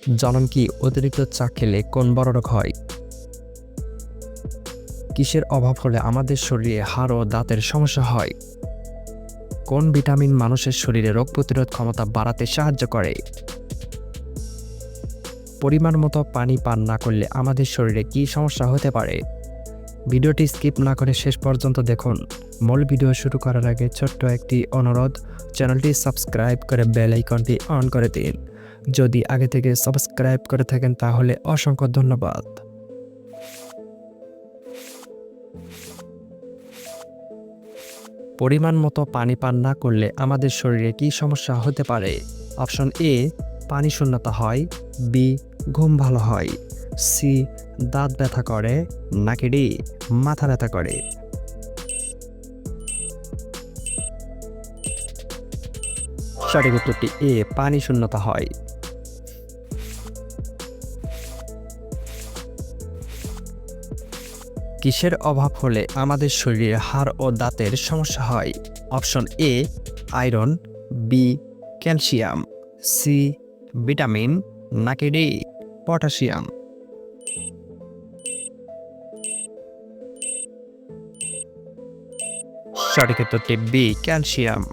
জানেন কি অতিরিক্ত চা খেলে কোন বড় রোগ হয়? কিসের অভাব হলে আমাদের শরীরে হাড় ও দাঁতের সমস্যা হয়? কোন ভিটামিন মানুষের শরীরে রোগ প্রতিরোধ ক্ষমতা বাড়াতে সাহায্য করে? পরিমাণ মতো পানি পান না করলে আমাদের শরীরে কী সমস্যা হতে পারে? ভিডিওটি স্কিপ না করে শেষ পর্যন্ত দেখুন। মূল ভিডিও শুরু করার আগে ছোট্ট একটি অনুরোধ, চ্যানেলটি সাবস্ক্রাইব করে বেল আইকনটি অন করে দিন। যদি আগে থেকে সাবস্ক্রাইব করে থাকেন তাহলে অসংখ্য ধন্যবাদ। পরিমাণ মতো পানি পান না করলে আমাদের শরীরে কী সমস্যা হতে পারে? অপশন এ, পানি শূন্যতা হয়। বি, ঘুম ভালো হয়। সি, দাঁত ব্যথা করে। নাকি ডি, মাথা ব্যথা করে? সঠিক উত্তরটি এ, পানি শূন্যতা হয়। কিসের অভাব হলে আমাদের শরীরে হাড় ও দাঁতের সমস্যা হয়? Option A, iron. B, calcium. C, vitamin. নাকি ডি, পটাশিয়াম? সঠিক উত্তরটি বি, ক্যালসিয়াম।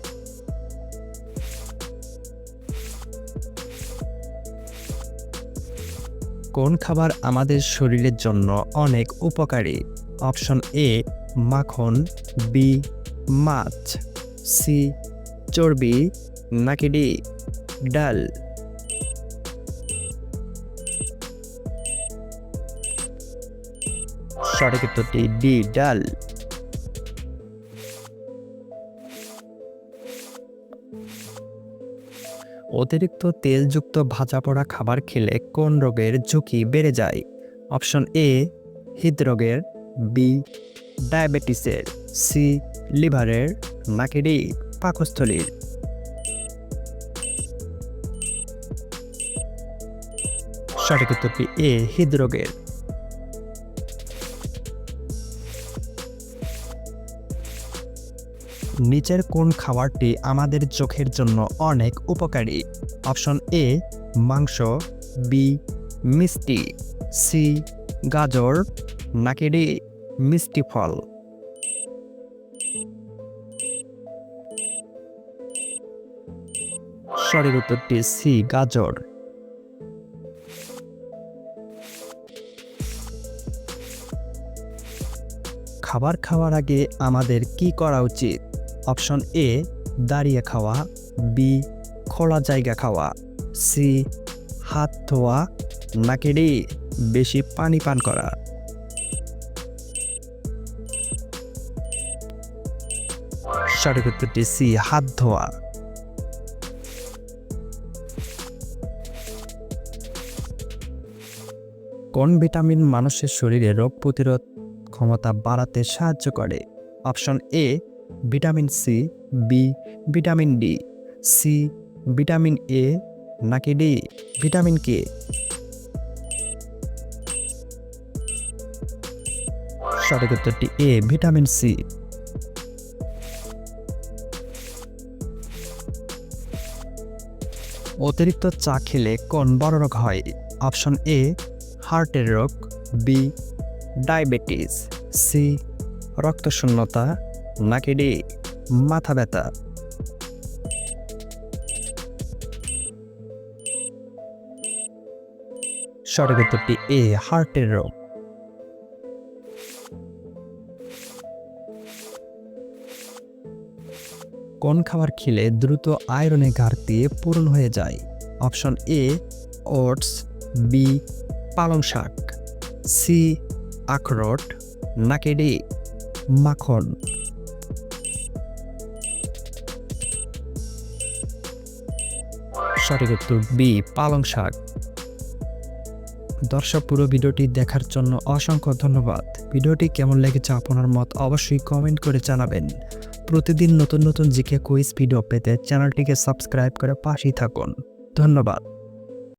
কোন খাবার আমাদের শরীরের জন্য অনেক উপকারী? অপশন এ, মাখন। বি, মাছ। সি, চর্বি। নাকি ডি, ডাল? সঠিক উত্তরটি ডি, ডাল। অতিরিক্ত তেলযুক্ত ভাজা পোড়া খাবার খেলে কোন রোগের ঝুঁকি বেড়ে যায়? অপশন এ, হৃদরোগের। বি, ডায়াবেটিসের। সি, লিভারের। নাকি ডি, পাকস্থলীর? সঠিক উত্তরটি এ, হৃদরোগের। নিচের কোন খাবারটি আমাদের চোখের জন্য অনেক উপকারী? অপশন এ, মাংস। বি, মিষ্টি। সি, গাজর। নাকি ডি, মিষ্টি ফল? সঠিক উত্তরটি সি, গাজর। খাবার খাওয়ার আগে আমাদের কি করা উচিত? অপশন এ, দাঁড়িয়ে খাওয়া। বি, খোলা জায়গা খাওয়া। সি, হাত ধোয়া। নাকি ডি, বেশি পানি পান করা? সঠিক উত্তরটি সি, হাত ধোয়া। কোন ভিটামিন মানুষের শরীরে রোগ প্রতিরোধ ক্ষমতা বাড়াতে সাহায্য করে? Option A, vitamin C. B, vitamin D. C, vitamin A. নাকি ডি, ভিটামিন কে? সঠিক উত্তরটি এ, ভিটামিন সি। অতিরিক্ত চা খেলে কোন বড় রোগ হয়? অপশন এ, হার্টের রোগ। B, diabetes. সি, রক্তশূন্যতা। নাকি ডি, মাথা ব্যথা? সঠিক উত্তরটি এ, হার্টের রোগ। কোন খাবার খেলে দ্রুত আয়রনের ঘাটতি পূরণ হয়ে যায়? Option A, oats. বি, পালং শাক। সি, আখরোট। নাকি ডি, মাখন? সঠিক উত্তর বি, পালং শাক। দর্শক, পুরো ভিডিওটি দেখার জন্য অসংখ্য ধন্যবাদ। ভিডিওটি কেমন লেগেছে আপনার মত অবশ্যই কমেন্ট করে জানাবেন। প্রতিদিন নতুন নতুন জিকে কুইজ ভিডিও পেতে চ্যানেলটিকে সাবস্ক্রাইব করে পাশেই থাকুন। ধন্যবাদ।